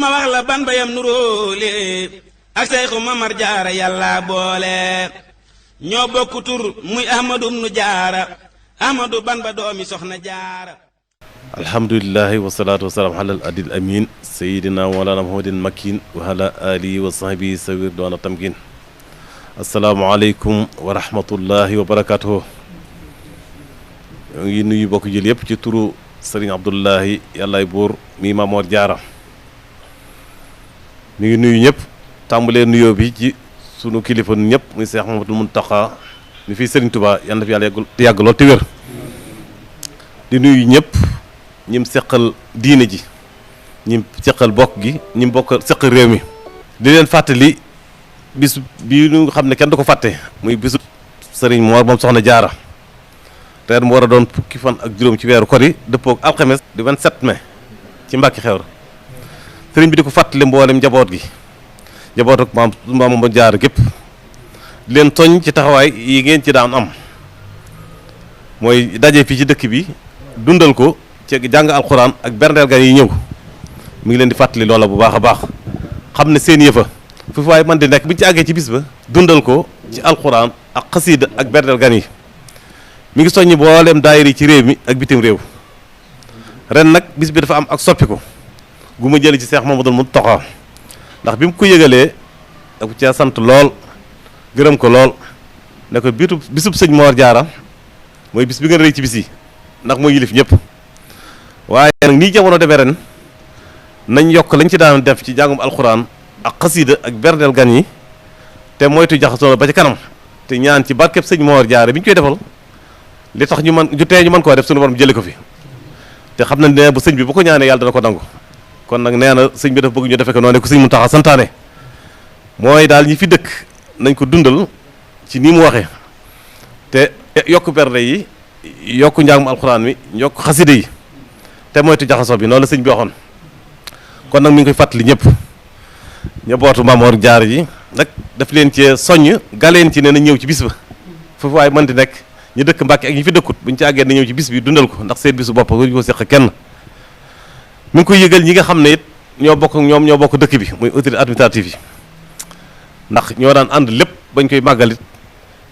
ma wax la ban bayam nuróole ak Seyxu Mamar Jaara yàlla boole ñoo bokk tur muy Ahmadu ibnu Jaara Ahmadu Bamba doomi Soxna Jaara. alhamdulillahi wasalaatu wasalaam alal adil amin sayidina mawlana muhammadin makin wa ala alihi wa sahbihi sawir doona tamkin. asalaamaaleykum wa rahmatullahi wa barakatuhu. ñoo ngi nuyu bokk jël yëpp ci turu Serigne Abdullahi yàllaay buur mi Mamoor Jaara mi ngi nuyu ñëpp tàmbalee nuyoo bi ci sunu kilifa ñëpp muy Seex Muhammadul Muntaxa mi fii Serigne Touba yal na fi yàlla yàgg lool te wér. di nuyu ñëpp ñim seqal diine ji ñim seqal bokk gi ñim bokk seqal réew mi. di leen fàttali bis bii ñu xam ne kenn du ko fàtte muy bisu Serigne Mor moom Soxna Jaara ren mu war a doon fukki fan ak juróom ci weeru kori dëppoo ak alxames di 27 mai ci Mbàkke Xewar sëriñ bi di ko fàttali mboolem njaboot gi njaboot ak maam ba jaar gépp di leen soññ ci taxawaay yi ngeen ci daan am mooy daje fii ci dëkk bi dundal ko ci jàng alxuraan ak berndeel gan yi ñëw mi ngi leen di fàttali loola bu baax a baax xam ne seen yëfa foofu waaye man di nekk bu ñu ci àggee ci bis ba dundal ko ci alxuraan ak xasiida ak berndeel gan yi. mi ngi soññi mboolem daayira yi ci réew mi ak bitim réew ren nag bis bi dafa am ak soppiku gu ma jëlee ci Seex Mamadul Muntaxa ndax bi mu ko yëgalee da ko cee sant lool gërëm ko lool ne ko bisub sëñ Moor Jaara mooy bis bi gën a rëy ci bis yi ndax mooy yilif ñëpp waaye nag nii jamono demee ren nañ yokk lañ ci daan def ci jàngum alxuraan ak xasiida ak berndeel gan yi te moytu jaxasoo ba ci kanam te ñaan ci barkeb sëñ Moor Jaara bi ñu koy defal li tax ñu mën koo def suñu borom jëlee ko fi te xam nañ ne bu sëñ bi bu ko ñaanee yàlla dana ko nangu kon nag nee na sëñ bi dafa bëgg ñu defee ko noonu ko sëñ Muntaxa santaane mooy daal ñi fi dëkk nañ ko dundal ci ni mu waxee te yokk berde yi yokk njàngum alxuraan mi yokk xaside yi te moytu jaxasoo bi noonu la sëñ bi waxoon kon nag mi ngi koy fàttali ñëpp ñabootu Mamoor Jaara ji nag daf leen cee soññ galeen ci ne na ñëw ci bis ba foofu waaye mën di nekk ñu dëkk Mbàkke ak ñi fi dëkkut buñu ci àggee na ñëw ci bis bi dundal ko ndax seen bisu bopp ñu ko seq kenn mi ngi koy yëgal ñi nga xam ne it ñoo bokk dëkk bi muy autorité administrative yi ndax ñoo daan ànd lépp bañ koy màggalit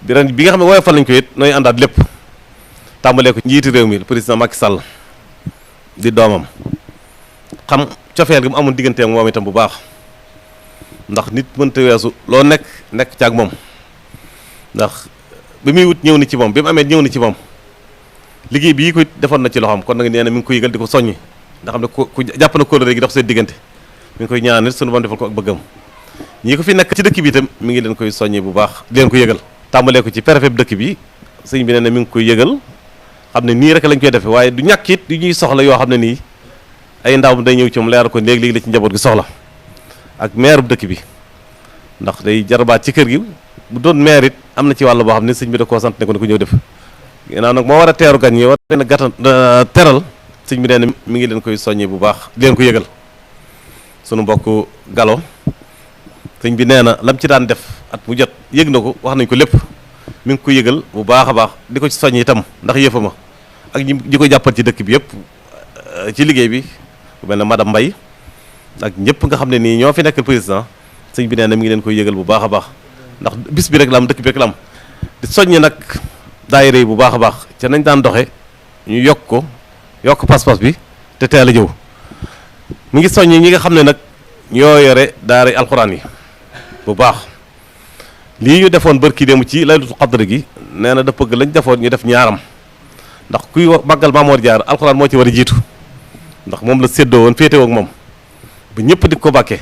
bi ren bi nga xam ne woyofal nañ ko it nooy àndaat lépp tàmbalee ko njiiti réew mi le président Macky Sall di doomam xam cofeel gi mu amoon digganteem moom itam bu baax ndax nit mënta weesu loo nekk caag moom ndax bi muy wut ñëw na ci moom bi mu amee ñëw na ci moom liggéey bii ko defoon na ci loxoom kon nag nee na mi ngi ko yëgal di ko soññi nga xam ne ku jàpp na kóllëre gi dox seen diggante mi ngi koy ñaanal sunu borom defal ko ak bëggam ñi ko fi nekk ci dëkk bi itam mi ngi leen koy soññi bu baax di leen ko yëgal tàmbalee ko ci préfet bi dëkk bi sëñ bi nee na mi ngi koy yëgal xam ne nii rek lañ koy defee waaye du ñàkk it yu ñuy soxla yoo xam ne nii ay ndaw day ñëw ci moom leer ko léegi-léegi la ci njaboot gi soxla ak maire bu dëkk bi ndax day jarabaat ci kër gi bu doon maire it am na ci wàll boo xam ne sëñ bi da koo sant ne ko ñëw def ginnaaw nag moo war a teeru gan ñi war leen a gàttan teral sëñ bi nee na mi ngi leen koy soññee bu baax di leen ko yëgal sunu mbokk Galo sëñ bi nee na lam ci daan def at mu jot yëg na ko wax nañ ko lépp mi ngi ko yëgal bu baax a baax di ko ci soññ itam ndax yëfa ma ak ñi ko jàppal ci dëkk bi yëpp ci liggéey bi bu mel ne madame Mbaye ak ñëpp nga xam ne nii ñoo fi nekk président sëñ bi nee na mi ngi leen koy yëgal bu baax a baax ndax bis bi rek la am dëkk bi rek la am di soññ nag daayira yi bu baax a baax ca nañ daan doxe ñu yokk pas-pas bi te teel a ñëw mi ngi soññ ñi nga xam ne nag ñoo yore daara alxuraan yi bu baax lii ñu defoon bërki démb ci laylatul qadr gi nee na da bëgg lañ defoon ñu def ñaaram ndax kuy màggal Mamoor Jaara alxuraan moo ci war a jiitu ndax moom la séddoo woon féetewoo ak moom ba ñëpp di ko bàkkee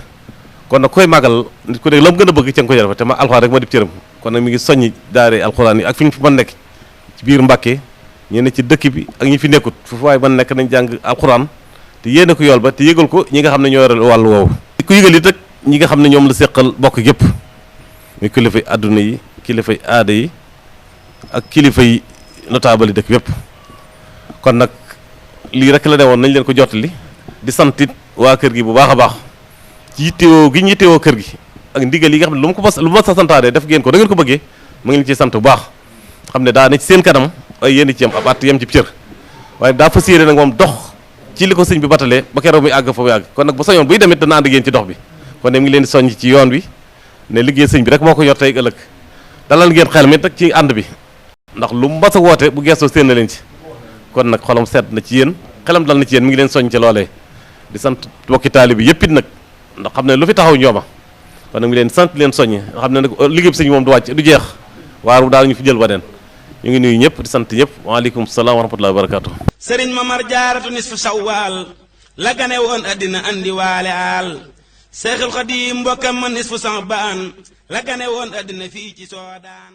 kon nag koy màggal nit ku nekk la mu gën a bëgg ca nga ko jël te ma alxuraan rek moo di cëram kon nag mi ngi soññi daare alxuraan yi ak fi ñu fi mën nekk ci biir Mbàkke ñi ne ci dëkk bi ak ñi fi nekkut foofu waaye mën nekk nañ jàng alxuraan te yéene ko yool ba te yëgal ko ñi nga xam ne ñoo yore wàllu woowu di ko yëgal it ak ñi nga xam ne ñoom la séqal bokk gépp muy kilifay adduna yi kilifay aada yi ak kilifay notable yi dëkk yépp kon nag lii rek la ne woon nañ leen ko jottali di santit waa kër gi bu baax a baax ci yittewoo gi ñu yittewoo kër gi ak ndigal yi nga xam ne lu ma sa santaane def ngeen ko da ngeen ko bëggee mu ngi leen ci sant bu baax xam ne daa ne ci seen kanam ay yéen ci yam ab at yam ci cër waaye daa fas yéene nag moom dox ci li ko sëñ bi batalee ba keroog muy àgg fa muy àgg kon nag bu sañoon buy demit dana ànd ak yéen ci dox bi kon ne mi ngi leen di soññ ci yoon wi ne liggéey sëñ bi rek moo ko yor tey ëllëg dalal ngeen xel mi nag ci ànd bi ndax lu mu mas a woote bu geestoo séen na leen ci kon nag xolam seet na ci yéen xelam dal na ci yéen mi ngi leen soññ ci loolee di sant bokki taalibe bi yëpp it nag ndax xam ne lu fi taxaw ñooma kon nag mi leen sant leen soññ nga xam ne nag liggéey bi sëñ moom du wàcc du jeex waaru daal ñu fi jël waneen ñu ngi nuyu ñëpp di sant ñëpp waaleykum salaam wa rahmatullahi wa barakatuh sëriñ Mamar Jaaratu nisfu Sawwal la gane woon addina andi waale aal Seexul Xadiim mbokkam ma nisfu Saabaan la gane woon addina fii ci Soodaan